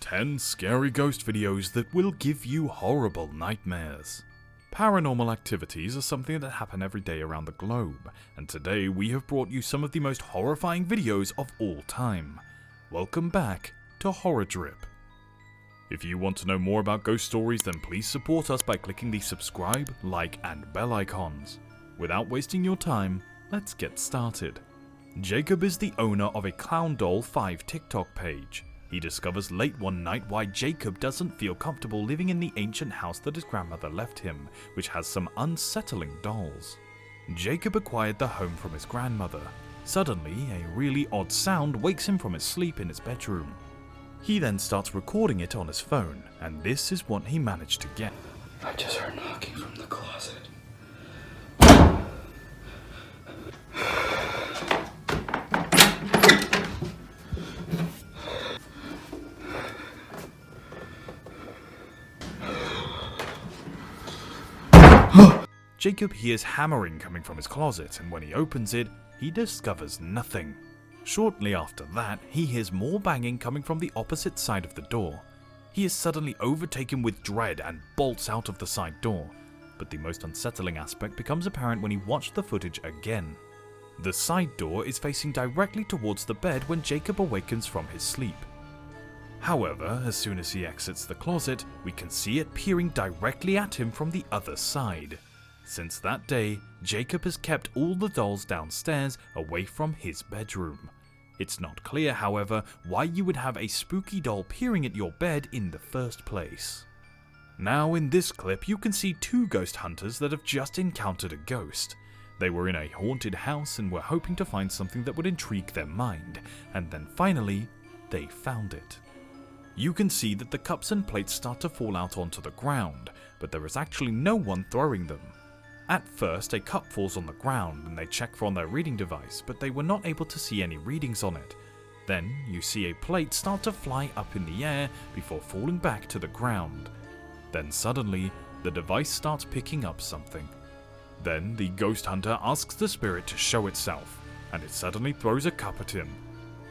10 scary ghost videos that will give you horrible nightmares. Paranormal activities are something that happen every day around the globe, and today we have brought you some of the most horrifying videos of all time. Welcome back to Horror Drip. If you want to know more about ghost stories, then please support us by clicking the subscribe, like, and bell icons. Without wasting your time, let's get started. Jacob is the owner of a Clown Doll 5 TikTok page. He discovers late one night why Jacob doesn't feel comfortable living in the ancient house that his grandmother left him, which has some unsettling dolls. Jacob acquired the home from his grandmother. Suddenly, a really odd sound wakes him from his sleep in his bedroom. He then starts recording it on his phone, and this is what he managed to get. I just heard knocking from the closet. Jacob hears hammering coming from his closet, and when he opens it, he discovers nothing. Shortly after that, he hears more banging coming from the opposite side of the door. He is suddenly overtaken with dread and bolts out of the side door, but the most unsettling aspect becomes apparent when he watched the footage again. The side door is facing directly towards the bed when Jacob awakens from his sleep. However, as soon as he exits the closet, we can see it peering directly at him from the other side. Since that day, Jacob has kept all the dolls downstairs away from his bedroom. It's not clear, however, why you would have a spooky doll peering at your bed in the first place. Now in this clip you can see two ghost hunters that have just encountered a ghost. They were in a haunted house and were hoping to find something that would intrigue their mind, and then finally, they found it. You can see that the cups and plates start to fall out onto the ground, but there is actually no one throwing them. At first, a cup falls on the ground and they check for on their reading device, but they were not able to see any readings on it. Then, you see a plate start to fly up in the air before falling back to the ground. Then suddenly, the device starts picking up something. Then, the ghost hunter asks the spirit to show itself, and it suddenly throws a cup at him.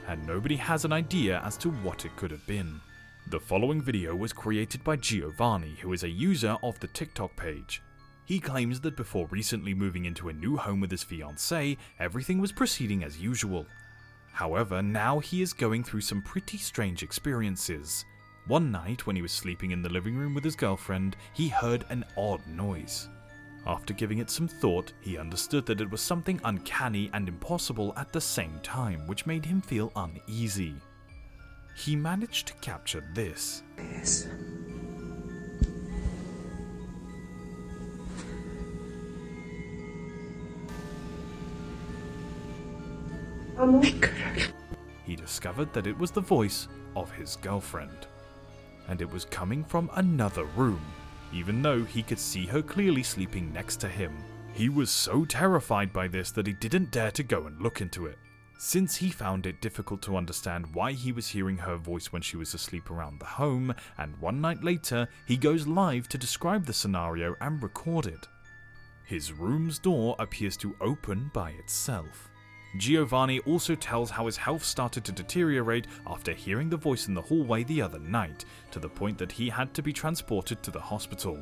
And nobody has an idea as to what it could have been. The following video was created by Giovanni, who is a user of the TikTok page. He claims that before recently moving into a new home with his fiancée, everything was proceeding as usual. However, now he is going through some pretty strange experiences. One night, when he was sleeping in the living room with his girlfriend, he heard an odd noise. After giving it some thought, he understood that it was something uncanny and impossible at the same time, which made him feel uneasy. He managed to capture this. He discovered that it was the voice of his girlfriend, and it was coming from another room, even though he could see her clearly sleeping next to him. He was so terrified by this that he didn't dare to go and look into it, since he found it difficult to understand why he was hearing her voice when she was asleep around the home, and one night later, he goes live to describe the scenario and record it. His room's door appears to open by itself. Giovanni also tells how his health started to deteriorate after hearing the voice in the hallway the other night, to the point that he had to be transported to the hospital.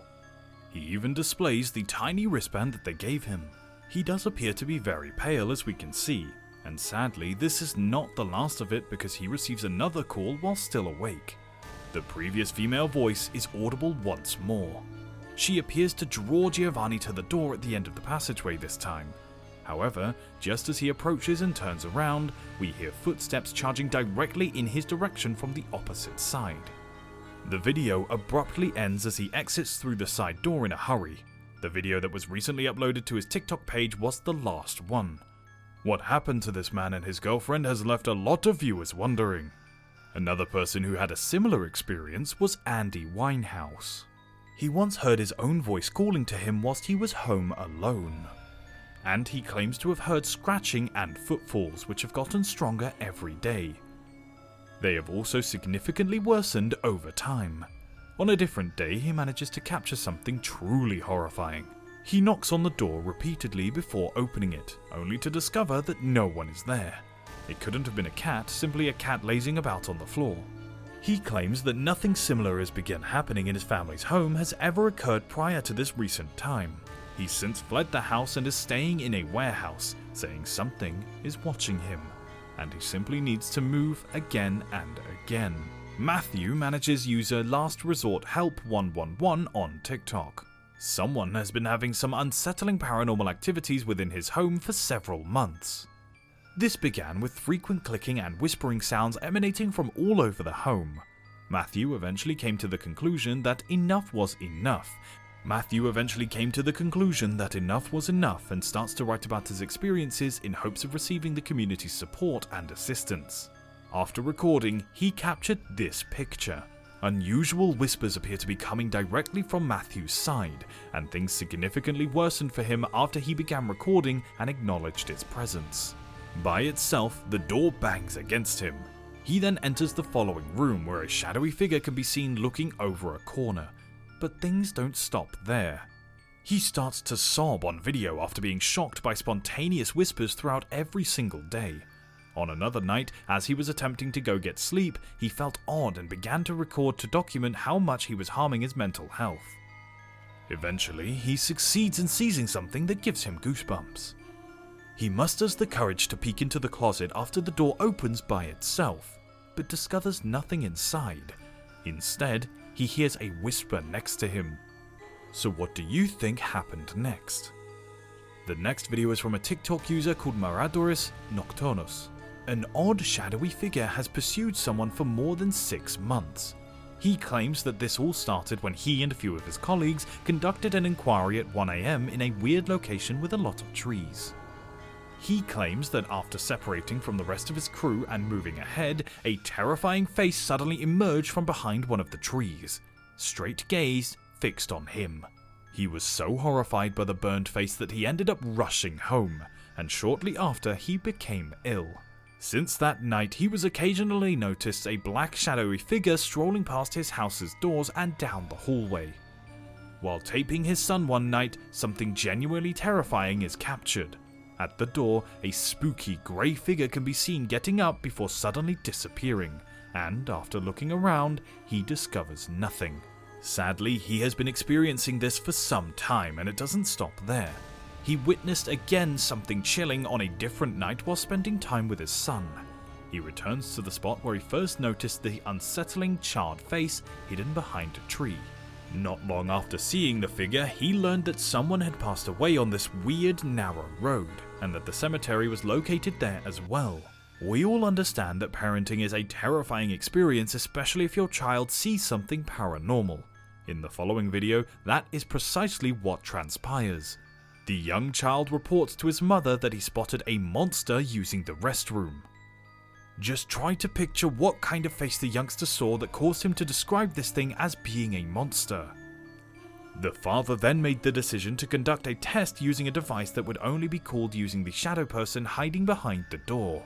He even displays the tiny wristband that they gave him. He does appear to be very pale, as we can see, and sadly this is not the last of it because he receives another call while still awake. The previous female voice is audible once more. She appears to draw Giovanni to the door at the end of the passageway this time. However, just as he approaches and turns around, we hear footsteps charging directly in his direction from the opposite side. The video abruptly ends as he exits through the side door in a hurry. The video that was recently uploaded to his TikTok page was the last one. What happened to this man and his girlfriend has left a lot of viewers wondering. Another person who had a similar experience was Andy Winehouse. He once heard his own voice calling to him whilst he was home alone. And he claims to have heard scratching and footfalls, which have gotten stronger every day. They have also significantly worsened over time. On a different day, he manages to capture something truly horrifying. He knocks on the door repeatedly before opening it, only to discover that no one is there. It couldn't have been a cat, simply a cat lazing about on the floor. He claims that nothing similar has begun happening in his family's home has ever occurred prior to this recent time. He's since fled the house and is staying in a warehouse, saying something is watching him, and he simply needs to move again and again. Matthew manages user Last Resort Help 111 on TikTok. Someone has been having some unsettling paranormal activities within his home for several months. This began with frequent clicking and whispering sounds emanating from all over the home. Matthew eventually came to the conclusion that enough was enough. And starts to write about his experiences in hopes of receiving the community's support and assistance. After recording, he captured this picture. Unusual whispers appear to be coming directly from Matthew's side, and things significantly worsened for him after he began recording and acknowledged its presence. By itself, the door bangs against him. He then enters the following room where a shadowy figure can be seen looking over a corner. But things don't stop there. He starts to sob on video after being shocked by spontaneous whispers throughout every single day. On another night, as he was attempting to go get sleep, he felt odd and began to record to document how much he was harming his mental health. Eventually, he succeeds in seizing something that gives him goosebumps. He musters the courage to peek into the closet after the door opens by itself, but discovers nothing inside. Instead, he hears a whisper next to him. So what do you think happened next? The next video is from a TikTok user called Marauderis Nocturnus. An odd shadowy figure has pursued someone for more than 6 months. He claims that this all started when he and a few of his colleagues conducted an inquiry at 1 AM in a weird location with a lot of trees. He claims that after separating from the rest of his crew and moving ahead, a terrifying face suddenly emerged from behind one of the trees, straight gaze fixed on him. He was so horrified by the burned face that he ended up rushing home, and shortly after he became ill. Since that night, he was occasionally noticed a black shadowy figure strolling past his house's doors and down the hallway. While taping his son one night, something genuinely terrifying is captured. At the door, a spooky grey figure can be seen getting up before suddenly disappearing, and after looking around, he discovers nothing. Sadly, he has been experiencing this for some time, and it doesn't stop there. He witnessed again something chilling on a different night while spending time with his son. He returns to the spot where he first noticed the unsettling charred face hidden behind a tree. Not long after seeing the figure, he learned that someone had passed away on this weird, narrow road, and that the cemetery was located there as well. We all understand that parenting is a terrifying experience, especially if your child sees something paranormal. In the following video, that is precisely what transpires. The young child reports to his mother that he spotted a monster using the restroom. Just try to picture what kind of face the youngster saw that caused him to describe this thing as being a monster. The father then made the decision to conduct a test using a device that would only be called using the shadow person hiding behind the door.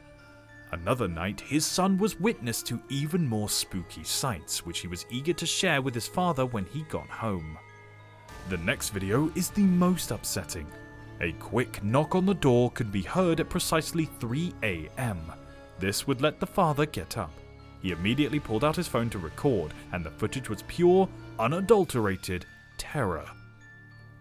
Another night, his son was witness to even more spooky sights, which he was eager to share with his father when he got home. The next video is the most upsetting. A quick knock on the door could be heard at precisely 3 AM. This would let the father get up. He immediately pulled out his phone to record, and the footage was pure, unadulterated terror.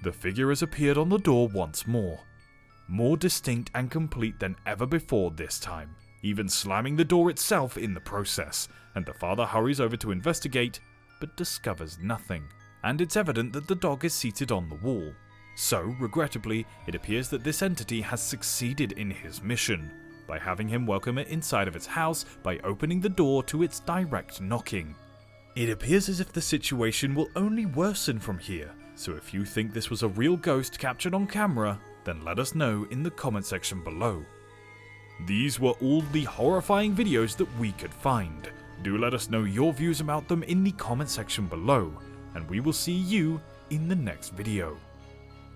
The figure has appeared on the door once more distinct and complete than ever before this time, even slamming the door itself in the process, and the father hurries over to investigate, but discovers nothing, and it's evident that the dog is seated on the wall. So, regrettably, it appears that this entity has succeeded in his mission, by having him welcome it inside of its house by opening the door to its direct knocking. It appears as if the situation will only worsen from here, so if you think this was a real ghost captured on camera, then let us know in the comment section below. These were all the horrifying videos that we could find. Do let us know your views about them in the comment section below, and we will see you in the next video.